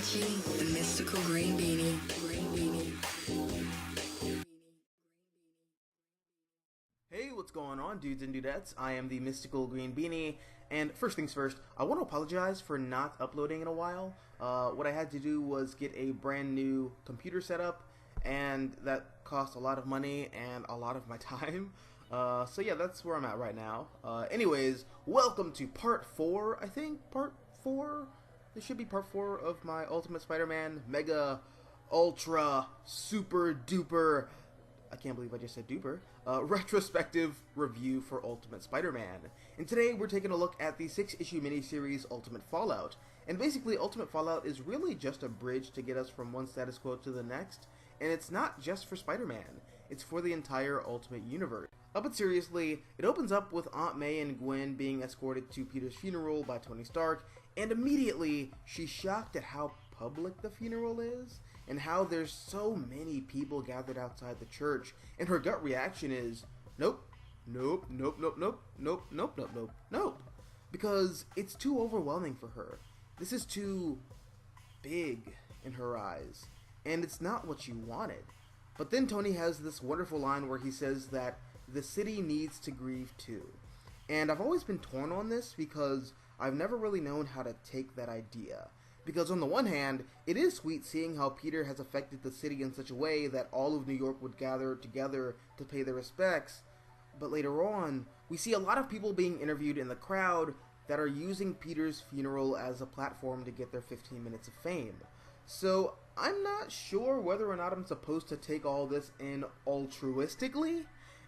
watching the Mystical Green Beanie. Hey, what's going on, dudes and dudettes? I am the Mystical Green Beanie, and first things first, I want to apologize for not uploading in a while. What I had to do was get a brand new computer setup, and that cost a lot of money and a lot of my time. So yeah, that's where I'm at right now. Anyways, welcome to part 4, I think? Part 4? This should be part 4 of my Ultimate Spider-Man Mega Ultra Super Duper, I can't believe I just said duper, retrospective review for Ultimate Spider-Man. And today we're taking a look at the 6-issue miniseries Ultimate Fallout. And basically Ultimate Fallout is really just a bridge to get us from one status quo to the next. And it's not just for Spider-Man, it's for the entire Ultimate Universe. But seriously, it opens up with Aunt May and Gwen being escorted to Peter's funeral by Tony Stark, and immediately she's shocked at how public the funeral is, and how there's so many people gathered outside the church, and her gut reaction is, nope, nope, nope, nope, nope, nope, nope, nope, nope, nope, because it's too overwhelming for her. This is too big in her eyes, and it's not what she wanted. But then Tony has this wonderful line where he says that the city needs to grieve too. And I've always been torn on this because I've never really known how to take that idea. Because on the one hand, it is sweet seeing how Peter has affected the city in such a way that all of New York would gather together to pay their respects. But later on, we see a lot of people being interviewed in the crowd that are using Peter's funeral as a platform to get their 15 minutes of fame. So I'm not sure whether or not I'm supposed to take all this in altruistically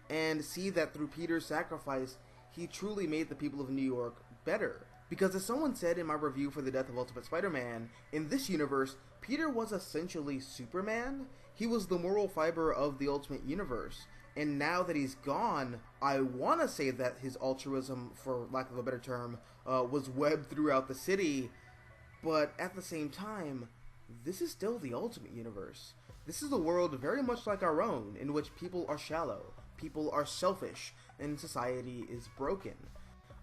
and see that through Peter's sacrifice, he truly made the people of New York better. Because as someone said in my review for The Death of Ultimate Spider-Man, in this universe, Peter was essentially Superman. He was the moral fiber of the Ultimate Universe. And now that he's gone, I want to say that his altruism, for lack of a better term, was webbed throughout the city. But at the same time, this is still the Ultimate Universe. This is a world very much like our own, in which people are shallow, people are selfish, and society is broken.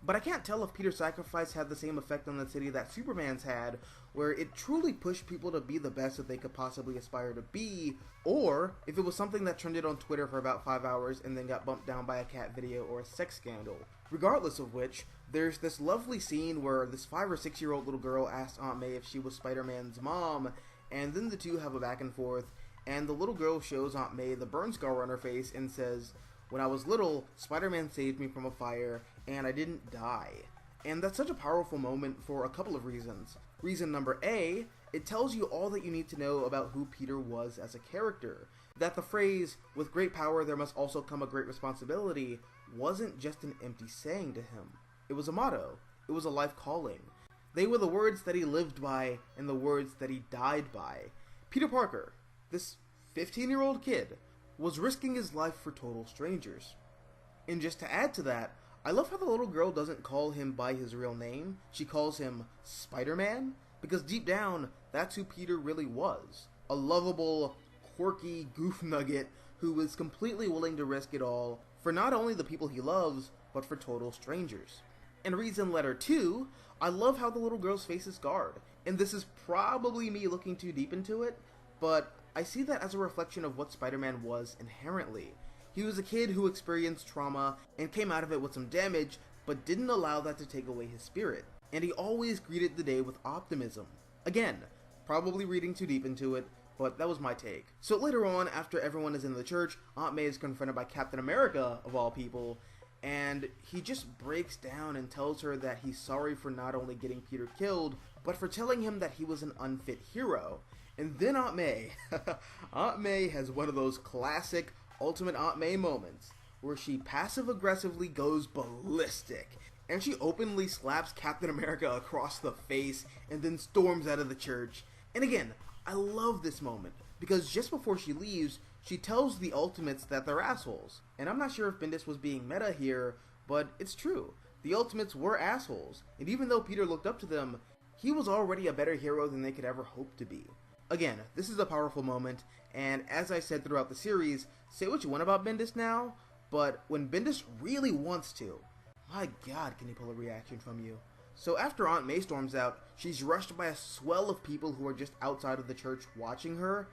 But I can't tell if Peter's sacrifice had the same effect on the city that Superman's had, where it truly pushed people to be the best that they could possibly aspire to be, or if it was something that trended on Twitter for about 5 hours and then got bumped down by a cat video or a sex scandal. Regardless of which, there's this lovely scene where this 5 or 6 year old little girl asks Aunt May if she was Spider-Man's mom, and then the two have a back and forth, and the little girl shows Aunt May the burn scar on her face and says, "When I was little, Spider-Man saved me from a fire, and I didn't die." And that's such a powerful moment for a couple of reasons. Reason number A, it tells you all that you need to know about who Peter was as a character. That the phrase, "with great power there must also come a great responsibility," wasn't just an empty saying to him. It was a motto. It was a life calling. They were the words that he lived by and the words that he died by. Peter Parker, this 15-year-old kid, was risking his life for total strangers. And just to add to that, I love how the little girl doesn't call him by his real name. She calls him Spider-Man, because deep down, that's who Peter really was. A lovable, quirky goof nugget who is completely willing to risk it all for not only the people he loves, but for total strangers. And reason letter 2, I love how the little girl's face is scarred. And this is probably me looking too deep into it, but I see that as a reflection of what Spider-Man was inherently. He was a kid who experienced trauma and came out of it with some damage, but didn't allow that to take away his spirit. And he always greeted the day with optimism. Again, probably reading too deep into it, but that was my take. So later on, after everyone is in the church, Aunt May is confronted by Captain America, of all people, and he just breaks down and tells her that he's sorry for not only getting Peter killed, but for telling him that he was an unfit hero. And then Aunt May, Aunt May has one of those classic Ultimate Aunt May moments, where she passive-aggressively goes ballistic, and she openly slaps Captain America across the face, and then storms out of the church. And again, I love this moment, because just before she leaves, she tells the Ultimates that they're assholes. And I'm not sure if Bendis was being meta here, but it's true. The Ultimates were assholes, and even though Peter looked up to them, he was already a better hero than they could ever hope to be. Again, this is a powerful moment, and as I said throughout the series, say what you want about Bendis now, but when Bendis really wants to, my god, can he pull a reaction from you. So after Aunt May storms out, she's rushed by a swell of people who are just outside of the church watching her,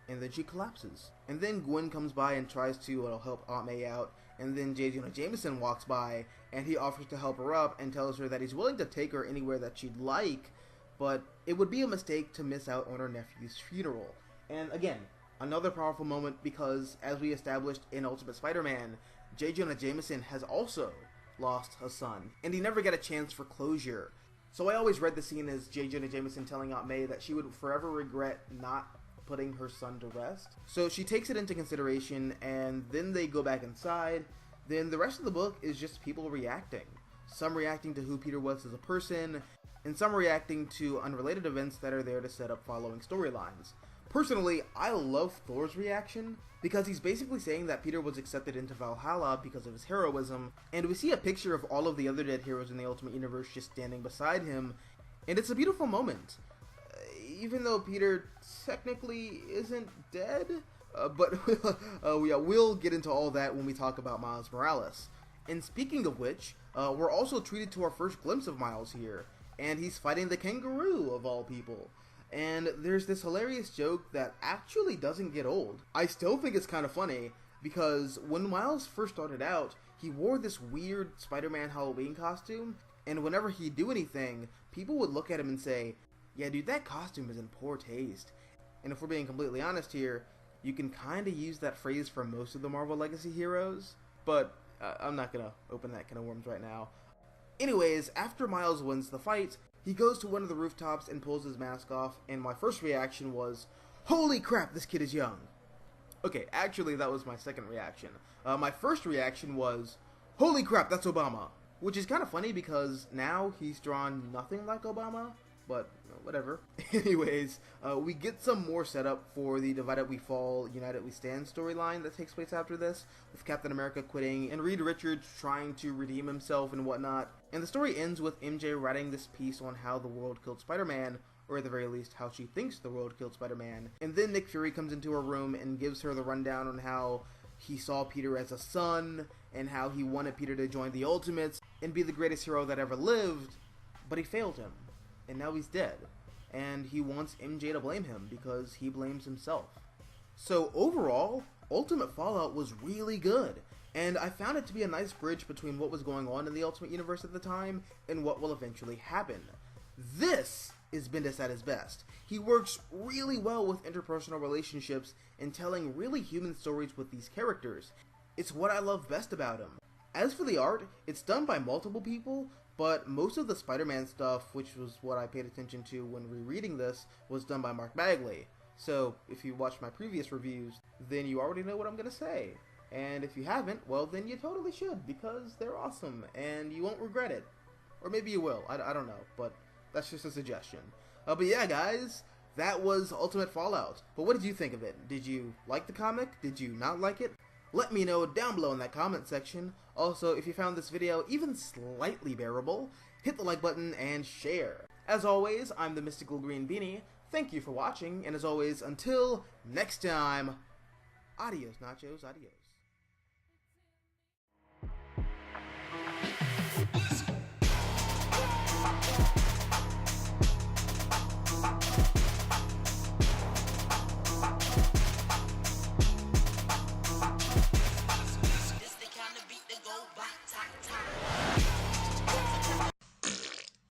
and then she collapses. And then Gwen comes by and tries to help Aunt May out, and then J. Jonah Jameson walks by, and he offers to help her up and tells her that he's willing to take her anywhere that she'd like, but it would be a mistake to miss out on her nephew's funeral. And again, another powerful moment because, as we established in Ultimate Spider-Man, J. Jonah Jameson has also lost a son, and he never got a chance for closure. So I always read the scene as J. Jonah Jameson telling Aunt May that she would forever regret not putting her son to rest. So she takes it into consideration, and then they go back inside. Then the rest of the book is just people reacting. Some reacting to who Peter was as a person, and some reacting to unrelated events that are there to set up following storylines. Personally, I love Thor's reaction, because he's basically saying that Peter was accepted into Valhalla because of his heroism, and we see a picture of all of the other dead heroes in the Ultimate Universe just standing beside him, and it's a beautiful moment. Even though Peter technically isn't dead, but we'll get into all that when we talk about Miles Morales. And speaking of which, we're also treated to our first glimpse of Miles here, and he's fighting the kangaroo of all people. And there's this hilarious joke that actually doesn't get old. I still think it's kind of funny, because when Miles first started out, he wore this weird Spider-Man Halloween costume, and whenever he'd do anything, people would look at him and say, "Yeah, dude, that costume is in poor taste." And if we're being completely honest here, you can kind of use that phrase for most of the Marvel Legacy heroes, but I'm not gonna open that can of worms right now. Anyways, after Miles wins the fight, he goes to one of the rooftops and pulls his mask off, and my first reaction was, "Holy crap, this kid is young." Okay, actually that was my second reaction. My first reaction was, "Holy crap, that's Obama." Which is kind of funny because now he's drawn nothing like Obama, but whatever. Anyways, we get some more setup for the Divided We Fall, United We Stand storyline that takes place after this, with Captain America quitting and Reed Richards trying to redeem himself and whatnot. And the story ends with MJ writing this piece on how the world killed Spider-Man, or at the very least, how she thinks the world killed Spider-Man. And then Nick Fury comes into her room and gives her the rundown on how he saw Peter as a son, and how he wanted Peter to join the Ultimates and be the greatest hero that ever lived, but he failed him. And now he's dead, and he wants MJ to blame him because he blames himself. So overall, Ultimate Fallout was really good, and I found it to be a nice bridge between what was going on in the Ultimate Universe at the time and what will eventually happen. This is Bendis at his best. He works really well with interpersonal relationships and telling really human stories with these characters. It's what I love best about him. As for the art, it's done by multiple people, but most of the Spider-Man stuff, which was what I paid attention to when rereading this, was done by Mark Bagley. So, if you watched my previous reviews, then you already know what I'm going to say. And if you haven't, well then you totally should, because they're awesome, and you won't regret it. Or maybe you will, I don't know, but that's just a suggestion. But yeah guys, that was Ultimate Fallout. But what did you think of it? Did you like the comic? Did you not like it? Let me know down below in that comment section. Also, if you found this video even slightly bearable, hit the like button and share. As always, I'm the Mystical Green Beanie. Thank you for watching, and as always, until next time, adios nachos, adios.